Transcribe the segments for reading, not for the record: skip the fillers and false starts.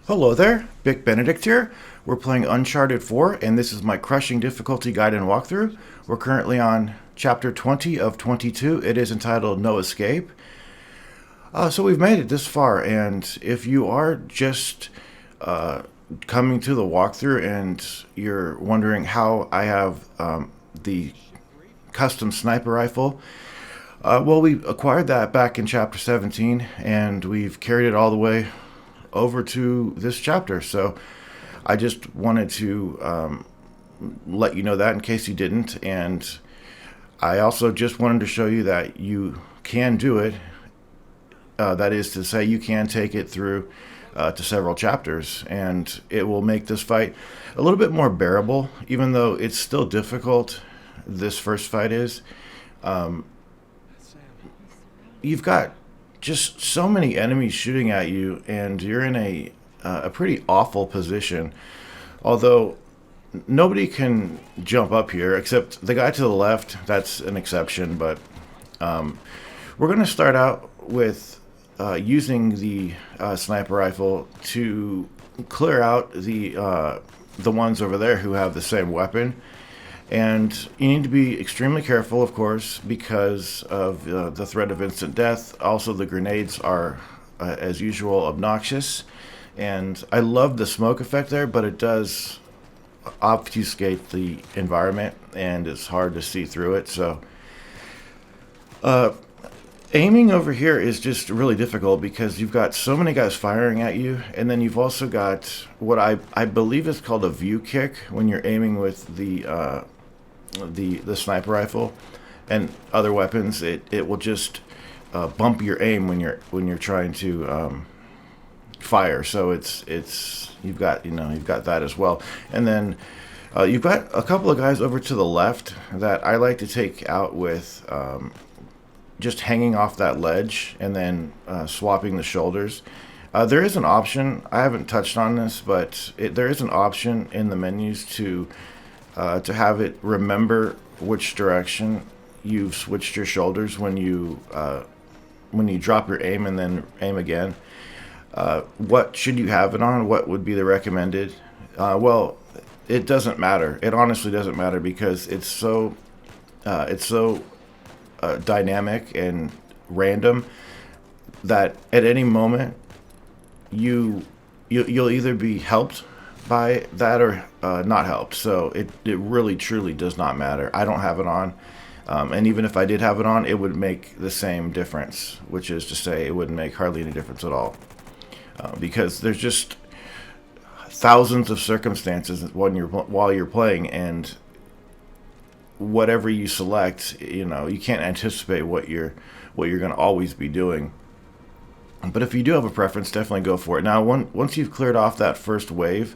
Hello there, Bic Benedict here. We're playing Uncharted 4, and this is my crushing difficulty guide and walkthrough. We're currently on chapter 20 of 22. It is entitled No Escape. So we've made it this far, and if you are just coming to the walkthrough and you're wondering how I have the custom sniper rifle, well, we acquired that back in chapter 17, and we've carried it all the way over to this chapter. So I just wanted to let you know that in case you didn't. And I also just wanted to show you that you can do it. That is to say, you can take it through to several chapters, and it will make this fight a little bit more bearable, even though it's still difficult. This first fight is. You've got just so many enemies shooting at you, and you're in a pretty awful position. Although nobody can jump up here except the guy to the left. That's an exception, but we're going to start out with using the sniper rifle to clear out the ones over there who have the same weapon. And you need to be extremely careful, of course, because of the threat of instant death. Also, the grenades are, as usual, obnoxious. And I love the smoke effect there, but it does obfuscate the environment, and it's hard to see through it. So, aiming over here is just really difficult because you've got so many guys firing at you, and then you've also got what I believe is called a view kick when you're aiming with the sniper rifle and other weapons. It will just bump your aim when you're trying to fire. So it's you've got that as well. And then you've got a couple of guys over to the left that I like to take out with just hanging off that ledge and then swapping the shoulders. There is an option. I haven't touched on this, but there is an option in the menus to have it remember which direction you've switched your shoulders when you drop your aim and then aim again. What should you have it on? What would be the recommended? Well, it doesn't matter. It honestly doesn't matter because it's so dynamic and random that at any moment you'll either be helped by that or not helped. So it really truly does not matter. I don't have it on, and even if I did have it on, it would make the same difference, which is to say it wouldn't make hardly any difference at all, because there's just thousands of circumstances while you're playing, and whatever you select, you can't anticipate what you're going to always be doing. But if you do have a preference, definitely go for it. Now, once you've cleared off that first wave,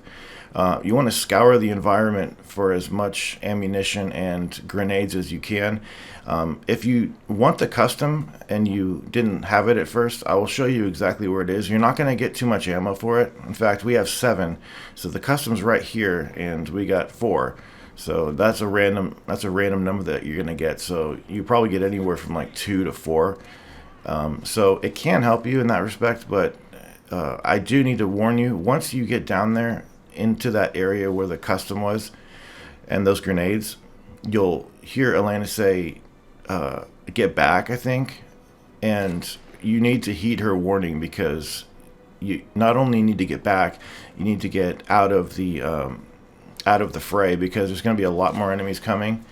you want to scour the environment for as much ammunition and grenades as you can. If you want the custom and you didn't have it at first, I will show you exactly where it is. You're not going to get too much ammo for it. In fact, we have 7, so the custom's right here, and we got 4. So that's a random number that you're going to get. So you probably get anywhere from like 2 to 4. So it can help you in that respect, but I do need to warn you, once you get down there into that area where the custom was and those grenades, you'll hear Elena say, get back, I think, and you need to heed her warning, because you not only need to get back, you need to get out of the fray, because there's going to be a lot more enemies coming.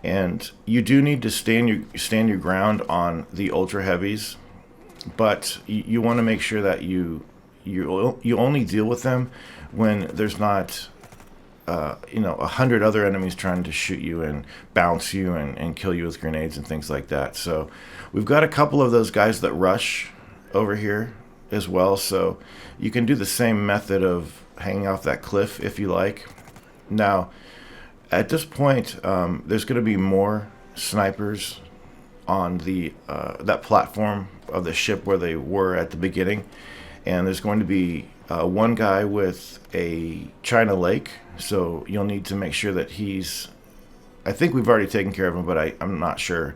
And you do need to stand your ground on the ultra heavies, but you want to make sure that you only deal with them when there's not 100 other enemies trying to shoot you and bounce you and kill you with grenades and things like that. So we've got a couple of those guys that rush over here as well, so you can do the same method of hanging off that cliff if you like. Now, at this point, there's going to be more snipers on that platform of the ship where they were at the beginning, and there's going to be one guy with a China Lake, so you'll need to make sure that I think we've already taken care of him, but I'm not sure.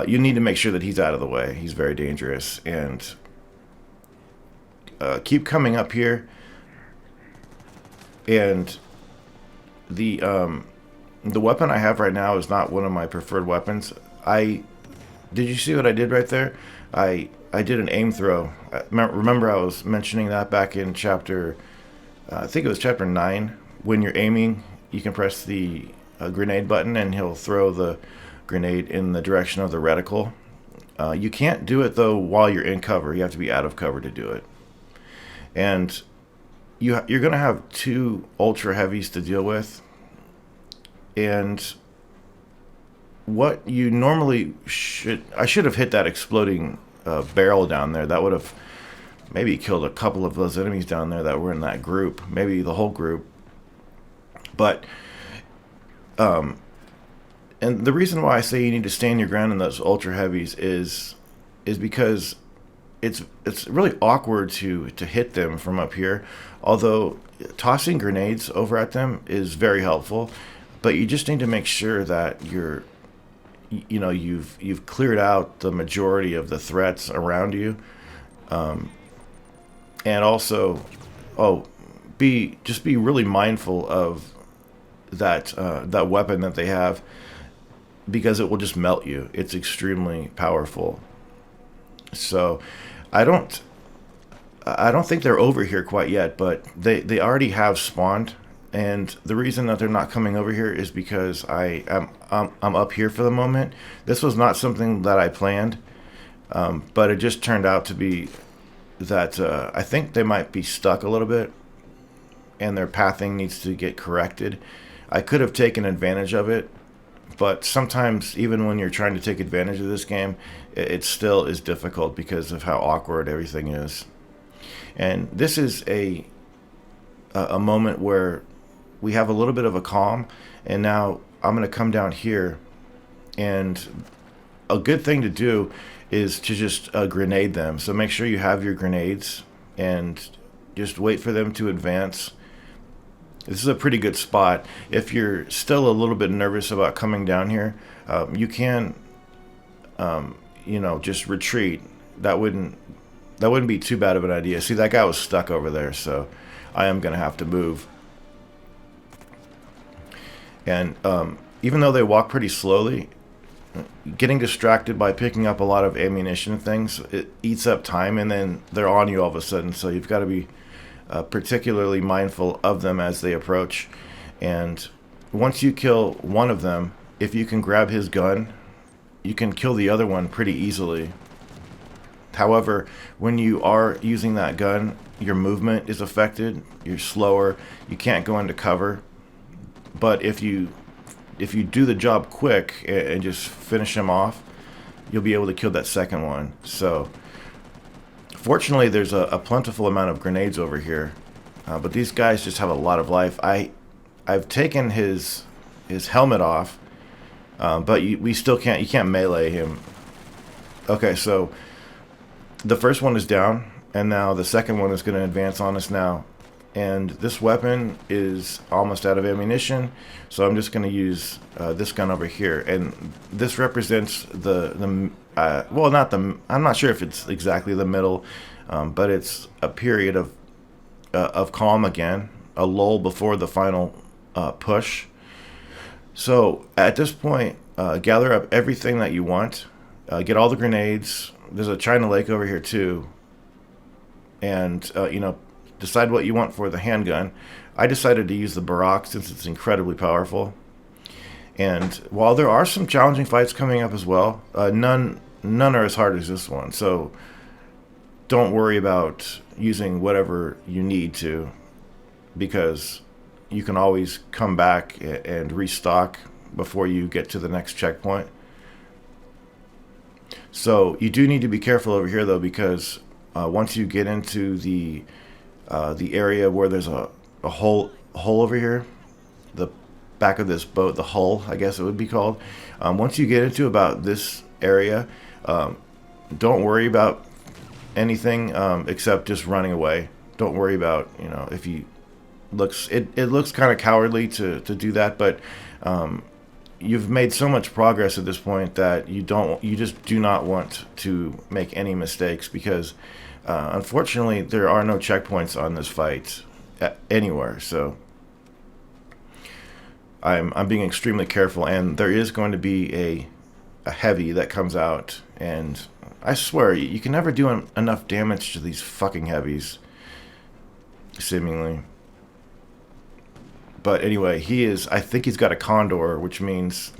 You need to make sure that he's out of the way. He's very dangerous, and keep coming up here And the weapon I have right now is not one of my preferred weapons. I Did you see what I did right there? I did an aim throw. Remember, I was mentioning that back in chapter, I think it was chapter 9. When you're aiming, you can press the grenade button, and he'll throw the grenade in the direction of the reticle. You can't do it though while you're in cover. You have to be out of cover to do it. And you're going to have two ultra heavies to deal with. And what you normally I should have hit that exploding barrel down there. That would have maybe killed a couple of those enemies down there that were in that group, maybe the whole group. But and the reason why I say you need to stand your ground in those ultra heavies is because it's really awkward to hit them from up here. Although tossing grenades over at them is very helpful, but you just need to make sure that you've cleared out the majority of the threats around you, and also be really mindful of that weapon that they have, because it will just melt you. It's extremely powerful. So I don't think they're over here quite yet, but they already have spawned. And the reason that they're not coming over here is because I'm up here for the moment. This was not something that I planned, but it just turned out to be that I think they might be stuck a little bit, and their pathing needs to get corrected. I could have taken advantage of it, but sometimes even when you're trying to take advantage of this game, it still is difficult because of how awkward everything is. And this is a moment where we have a little bit of a calm, and now I'm going to come down here, and a good thing to do is to just grenade them. So make sure you have your grenades and just wait for them to advance. This is a pretty good spot. If you're still a little bit nervous about coming down here, you can just retreat. That wouldn't be too bad of an idea. See, that guy was stuck over there, so I am going to have to move. And even though they walk pretty slowly, getting distracted by picking up a lot of ammunition and things, it eats up time, and then they're on you all of a sudden. So you've got to be particularly mindful of them as they approach. And once you kill one of them, if you can grab his gun, you can kill the other one pretty easily. However, when you are using that gun, your movement is affected. You're slower. You can't go into cover. But if you do the job quick and just finish him off, you'll be able to kill that second one. So fortunately, there's a plentiful amount of grenades over here, but these guys just have a lot of life. I've taken his helmet off, but you can't melee him. Okay, so the first one is down, and now the second one is going to advance on us now. And this weapon is almost out of ammunition, so I'm just going to use this gun over here. And this represents I'm not sure if it's exactly the middle, but it's a period of calm again, a lull before the final push. So at this point, gather up everything that you want, get all the grenades. There's a China Lake over here too, and decide what you want for the handgun. I decided to use the Barak since it's incredibly powerful. And while there are some challenging fights coming up as well, none are as hard as this one. So don't worry about using whatever you need to, because you can always come back and restock before you get to the next checkpoint. So you do need to be careful over here though, because once you get into the area where there's a hole over here, the back of this boat, the hull, I guess it would be called. Once you get into about this area, don't worry about anything except just running away. Don't worry about, if you it looks kind of cowardly to do that, but you've made so much progress at this point that you just do not want to make any mistakes, because unfortunately there are no checkpoints on this fight anywhere. So I'm being extremely careful, and there is going to be a heavy that comes out, and I swear you can never do enough damage to these fucking heavies, seemingly. But anyway, I think he's got a condor, which means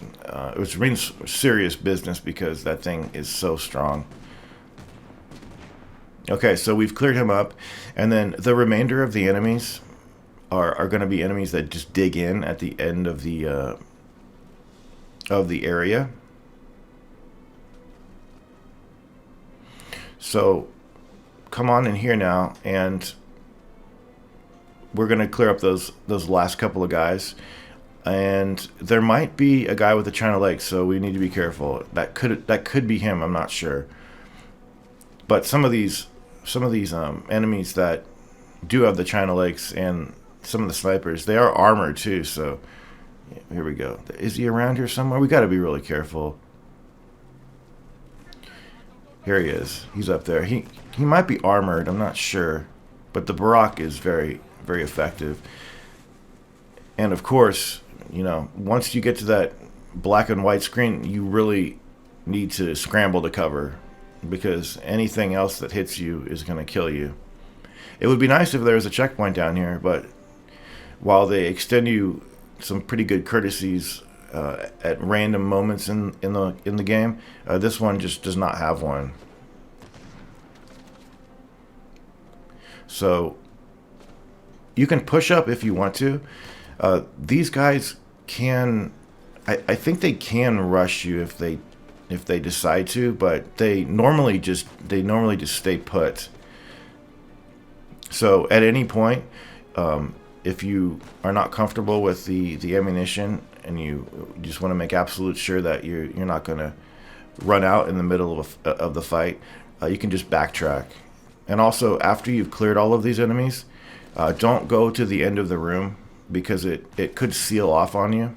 serious business because that thing is so strong. Okay, so we've cleared him up, and then the remainder of the enemies are going to be enemies that just dig in at the end of the area. So come on in here now, and we're going to clear up those last couple of guys. And there might be a guy with a China leg, so we need to be careful. That could be him. I'm not sure. But some of these enemies that do have the China legs and some of the snipers, they are armored too. So here we go. Is he around here somewhere? We got to be really careful. Here he is. He's up there. He might be armored. I'm not sure, but the Barak is very, very effective. And of course, you know, once you get to that black and white screen, you really need to scramble to cover, because anything else that hits you is going to kill you. It would be nice if there was a checkpoint down here, but while they extend you some pretty good courtesies at random moments in the game, this one just does not have one. So you can push up if you want to. These guys can, I think they can rush you if they decide to, but they normally just stay put. So at any point, if you are not comfortable with the ammunition and you just want to make absolute sure that you're not going to run out in the middle of the fight, you can just backtrack. And also, after you've cleared all of these enemies, don't go to the end of the room, because it could seal off on you.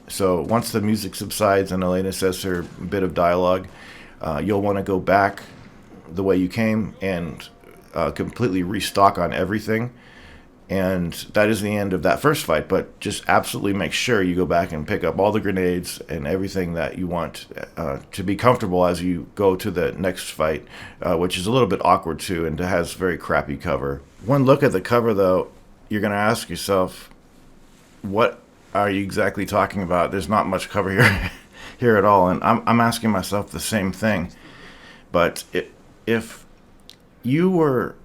So once the music subsides and Elena says her bit of dialogue, you'll want to go back the way you came and completely restock on everything. And that is the end of that first fight. But just absolutely make sure you go back and pick up all the grenades and everything that you want to be comfortable as you go to the next fight, which is a little bit awkward too, and has very crappy cover. One look at the cover, though, you're going to ask yourself, what are you exactly talking about? There's not much cover here at all. And I'm asking myself the same thing. But if you were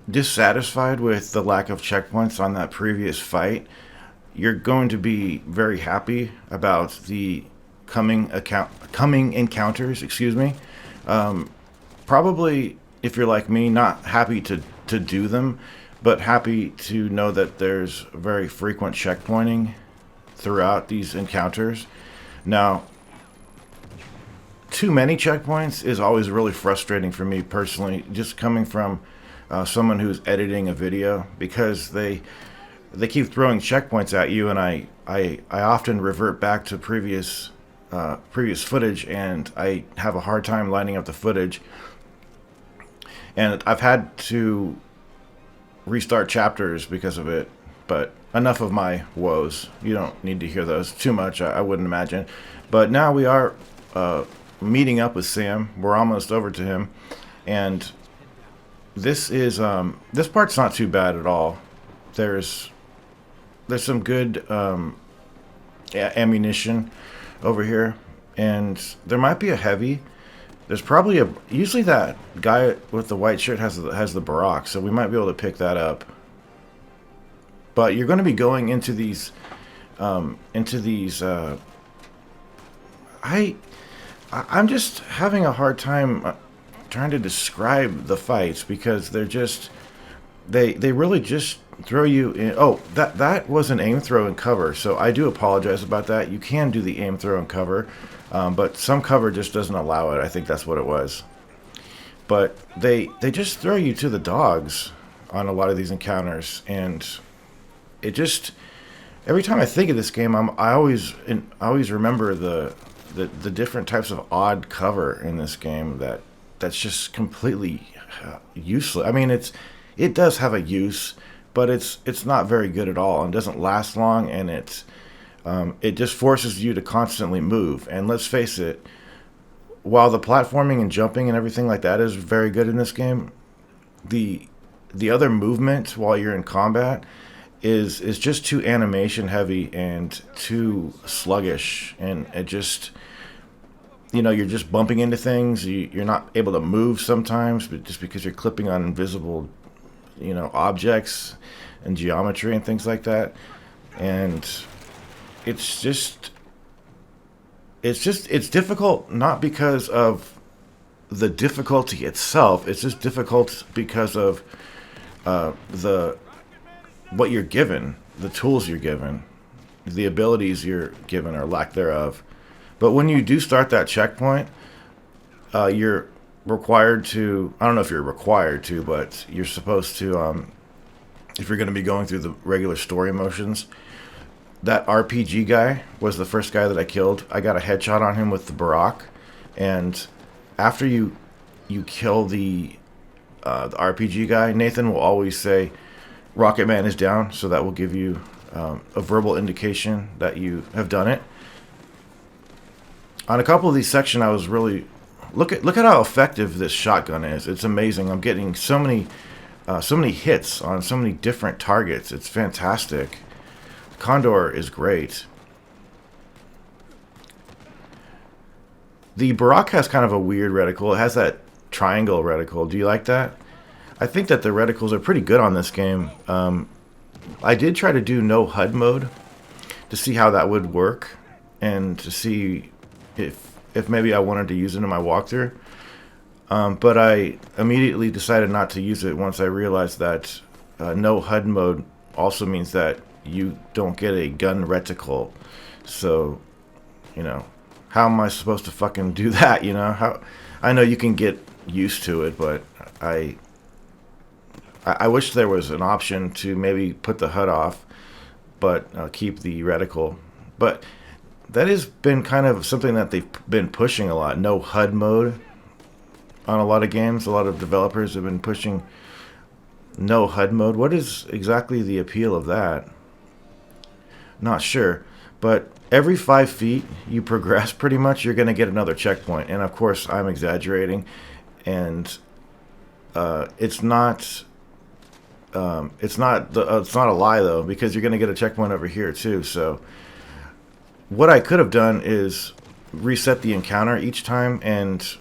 dissatisfied with the lack of checkpoints on that previous fight, you're going to be very happy about the coming encounters. Probably, if you're like me, not happy to do them, but happy to know that there's very frequent checkpointing throughout these encounters. Now, too many checkpoints is always really frustrating for me personally, just coming from someone who's editing a video, because they keep throwing checkpoints at you, and I often revert back to previous footage, and I have a hard time lining up the footage, and I've had to restart chapters because of it. But enough of my woes. You don't need to hear those too much, I wouldn't imagine. But now we are meeting up with Sam. We're almost over to him, and this part's not too bad at all. There's some good ammunition over here, and there might be a heavy. There's probably usually that guy with the white shirt has the Barak, so we might be able to pick that up. But you're going to be going into these I'm just having a hard time trying to describe the fights, because they're just they really just throw you in. Oh, that was an aim, throw, and cover, so I do apologize about that. You can do the aim, throw, and cover, but some cover just doesn't allow it. I think that's what it was. But they just throw you to the dogs on a lot of these encounters, and it just, every time I think of this game, I always remember the different types of odd cover in this game that's just completely useless. I mean, it does have a use, but it's not very good at all, and doesn't last long, and It just forces you to constantly move. And let's face it, while the platforming and jumping and everything like that is very good in this game, the the other movement while you're in combat is just too animation heavy and too sluggish, and it just, you're just bumping into things. You're not able to move sometimes, but just because you're clipping on invisible, objects and geometry and things like that. And it's just it's difficult, not because of the difficulty itself. It's just difficult because of the what you're given, the tools you're given, the abilities you're given or lack thereof. But when you do start that checkpoint, you're required to, I don't know if you're required to, but you're supposed to, if you're going to be going through the regular story motions. That RPG guy was the first guy that I killed. I got a headshot on him with the Barak, and after you kill the RPG guy, Nathan will always say, "Rocket Man is down," so that will give you a verbal indication that you have done it. On a couple of these sections, I was really look at how effective this shotgun is. It's amazing. I'm getting so many hits on so many different targets. It's fantastic. Condor is great. The Barak has kind of a weird reticle. It has that triangle reticle. Do you like that? I think that the reticles are pretty good on this game. I did try to do no HUD mode to see how that would work, and to see if maybe I wanted to use it in my walkthrough. But I immediately decided not to use it once I realized that no HUD mode also means that you don't get a gun reticle. So, how am I supposed to fucking do that? How? I know you can get used to it, but I wish there was an option to maybe put the HUD off, but keep the reticle. But that has been kind of something that they've been pushing a lot. No HUD mode on a lot of games. A lot of developers have been pushing no HUD mode. What is exactly the appeal of that? Not sure. But every 5 feet you progress, pretty much, you're going to get another checkpoint. And of course, I'm exaggerating. And it's not it's not a lie, though, because you're going to get a checkpoint over here too. So what I could have done is reset the encounter each time and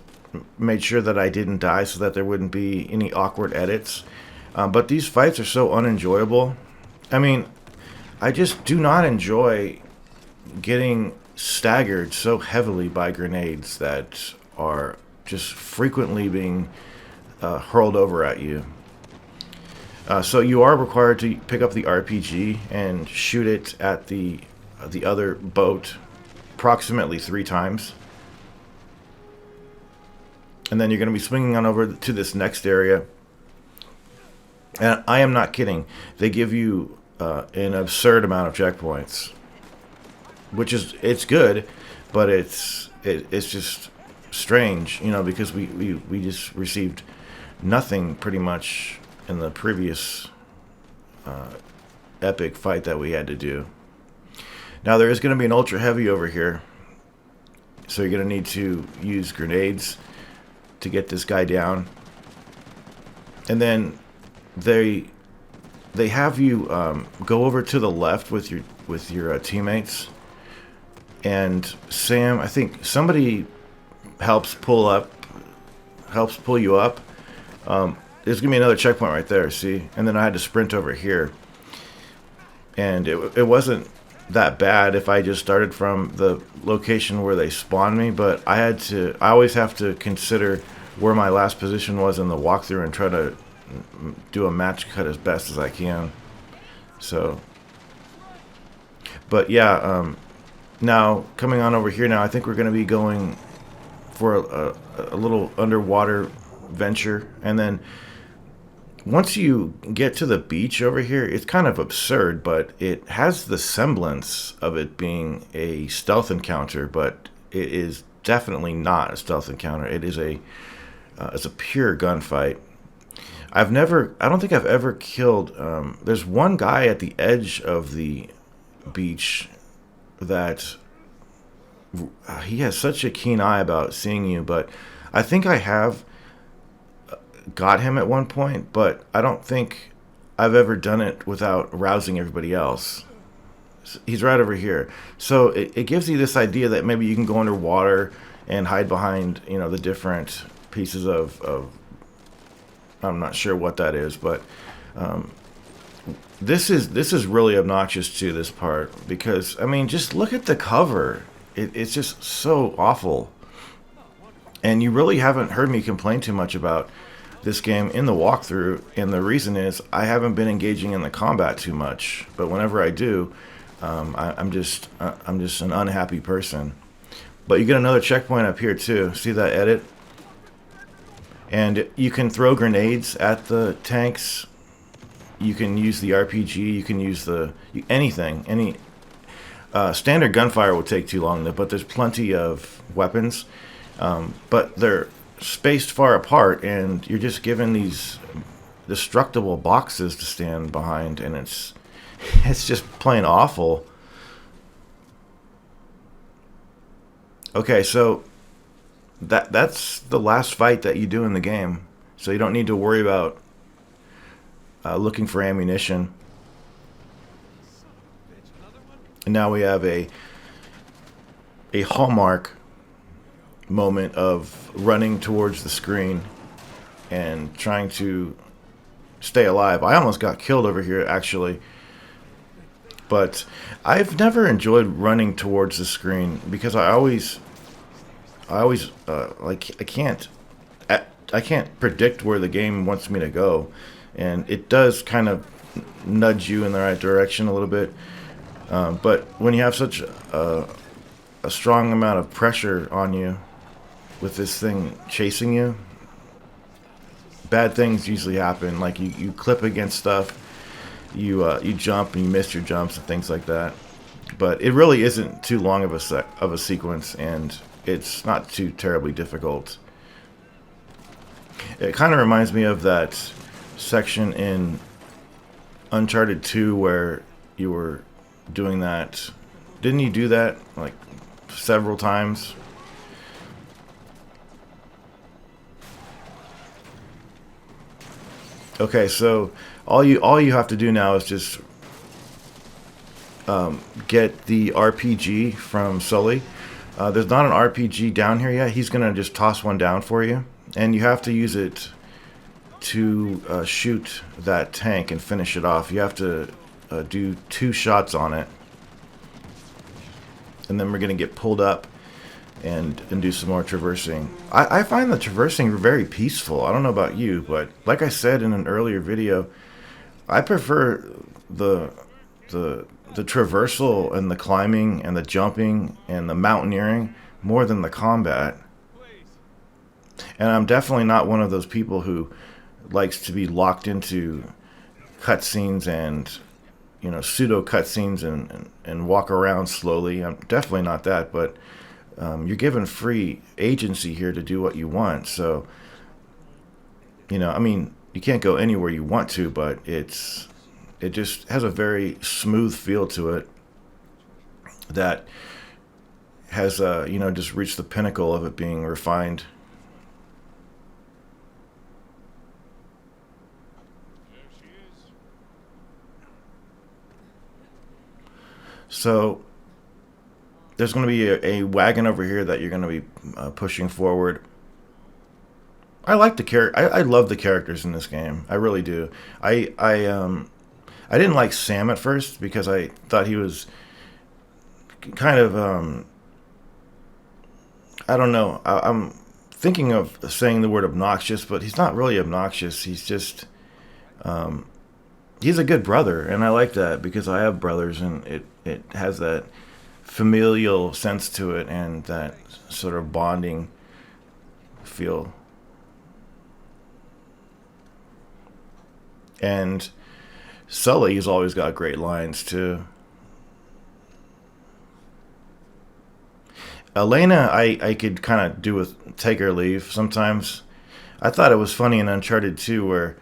made sure that I didn't die, so that there wouldn't be any awkward edits. But these fights are so unenjoyable. I mean, I just do not enjoy getting staggered so heavily by grenades that are just frequently being hurled over at you. So you are required to pick up the RPG and shoot it at the other boat approximately 3 times. And then you're going to be swinging on over to this next area. And I am not kidding. They give you an absurd amount of checkpoints, which it's good, but it's just strange, because we just received nothing pretty much in the previous epic fight that we had to do. Now there is going to be an ultra heavy over here, so you're going to need to use grenades to get this guy down. And then they have you go over to the left with your teammates, and Sam, I think somebody helps pull you up. There's gonna be another checkpoint right there, see? And then I had to sprint over here, and it wasn't that bad if I just started from the location where they spawned me, but I always have to consider where my last position was in the walkthrough and try to do a match cut as best as I can. So, but yeah, now coming on over here now, I think we're going to be going for a little underwater venture. And then once you get to the beach over here, it's kind of absurd, but it has the semblance of it being a stealth encounter, but it is definitely not a stealth encounter. It is it's a pure gunfight. I don't think I've ever killed, there's one guy at the edge of the beach that he has such a keen eye about seeing you. But I think I have got him at one point, but I don't think I've ever done it without rousing everybody else. He's right over here. So it gives you this idea that maybe you can go underwater and hide behind, the different pieces of I'm not sure what that is, but this is really obnoxious too, this part, because I mean, just look at the cover. It's just so awful. And you really haven't heard me complain too much about this game in the walkthrough, and the reason is I haven't been engaging in the combat too much. But whenever I do, I'm just an unhappy person. But you get another checkpoint up here too. See that edit? And you can throw grenades at the tanks. You can use the RPG. You can use anything. Any standard gunfire will take too long, but there's plenty of weapons. But they're spaced far apart, and you're just given these destructible boxes to stand behind, and it's just plain awful. Okay, so that's the last fight that you do in the game, so you don't need to worry about looking for ammunition. And now we have a hallmark moment of running towards the screen and trying to stay alive. I almost got killed over here, actually. But I've never enjoyed running towards the screen because I always like I can't predict where the game wants me to go, and it does kind of nudge you in the right direction a little bit. But when you have such a strong amount of pressure on you with this thing chasing you, bad things usually happen. Like you clip against stuff, you jump and you miss your jumps and things like that. But it really isn't too long of a sequence, and it's not too terribly difficult. It kind of reminds me of that section in Uncharted 2 where you were doing that. Didn't you do that like several times? Okay, so all you have to do now is just get the RPG from Sully. There's not an RPG down here yet. He's gonna just toss one down for you, and you have to use it to shoot that tank and finish it off. You have to do 2 shots on it, and then we're gonna get pulled up and do some more traversing. I find the traversing very peaceful. I don't know about you, but like I said in an earlier video, I prefer the traversal and the climbing and the jumping and the mountaineering more than the combat. And I'm definitely not one of those people who likes to be locked into cutscenes and pseudo cutscenes and walk around slowly. I'm definitely not that, but you're given free agency here to do what you want. So I mean, you can't go anywhere you want to, but it just has a very smooth feel to it that has just reached the pinnacle of it being refined. So there's going to be a wagon over here that you're going to be pushing forward. I like the I love the characters in this game. I really do. I didn't like Sam at first because I thought he was kind of I don't know. I'm thinking of saying the word obnoxious, but he's not really obnoxious. He's just he's a good brother, and I like that because I have brothers, and it has that familial sense to it and that sort of bonding feel. And Sully's always got great lines too. Elena, I could kind of do with take or leave sometimes. I thought it was funny in Uncharted 2 where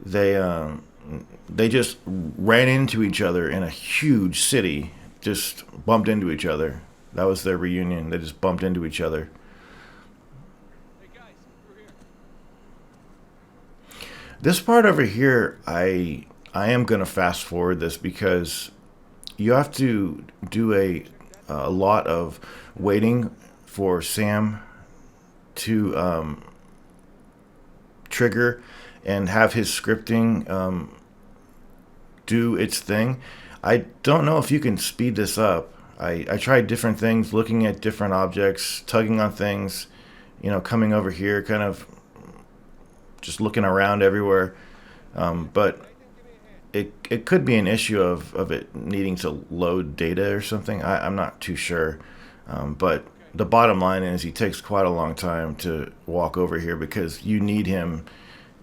they just ran into each other in a huge city, just bumped into each other. That was their reunion. They just bumped into each other. This part over here, I am gonna fast forward this because you have to do a lot of waiting for Sam to trigger and have his scripting do its thing. I don't know if you can speed this up. I tried different things, looking at different objects, tugging on things, coming over here, kind of just looking around everywhere. But it could be an issue of it needing to load data or something. I'm not too sure. But the bottom line is he takes quite a long time to walk over here because you need him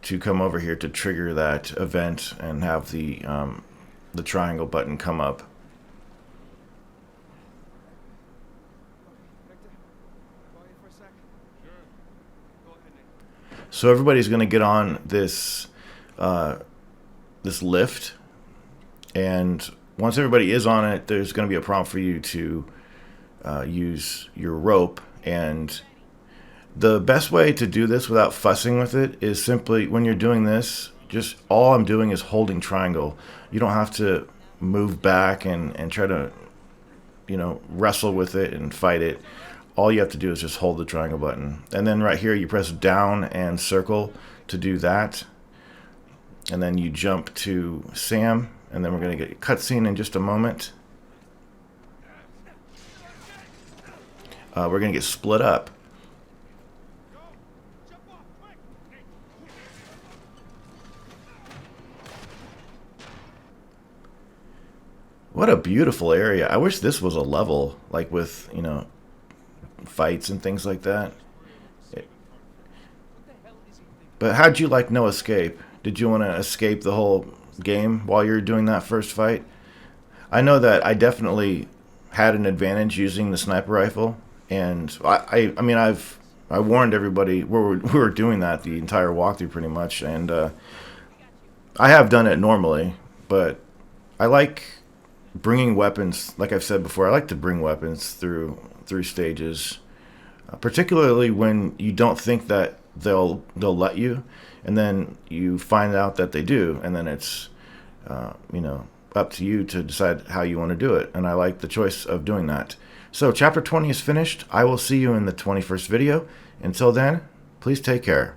to come over here to trigger that event and have the triangle button come up. So everybody's going to get on this this lift, and once everybody is on it, there's going to be a prompt for you to use your rope. And the best way to do this without fussing with it is simply, when you're doing this, just all I'm doing is holding triangle. You don't have to move back and try to wrestle with it and fight it. All you have to do is just hold the triangle button. And then right here you press down and circle to do that. And then you jump to Sam, and then we're going to get a cutscene in just a moment. We're going to get split up. What a beautiful area. I wish this was a level, like with, fights and things like that. But how'd you like No Escape? Did you want to escape the whole game while you're doing that first fight? I know that I definitely had an advantage using the sniper rifle, and I warned everybody we were doing that the entire walkthrough pretty much, and I have done it normally, but I like bringing weapons. Like I've said before, I like to bring weapons through stages, particularly when you don't think that they'll let you, and then you find out that they do, and then it's up to you to decide how you want to do it. And I like the choice of doing that. So chapter 20 is finished. I will see you in the 21st video. Until then, please take care.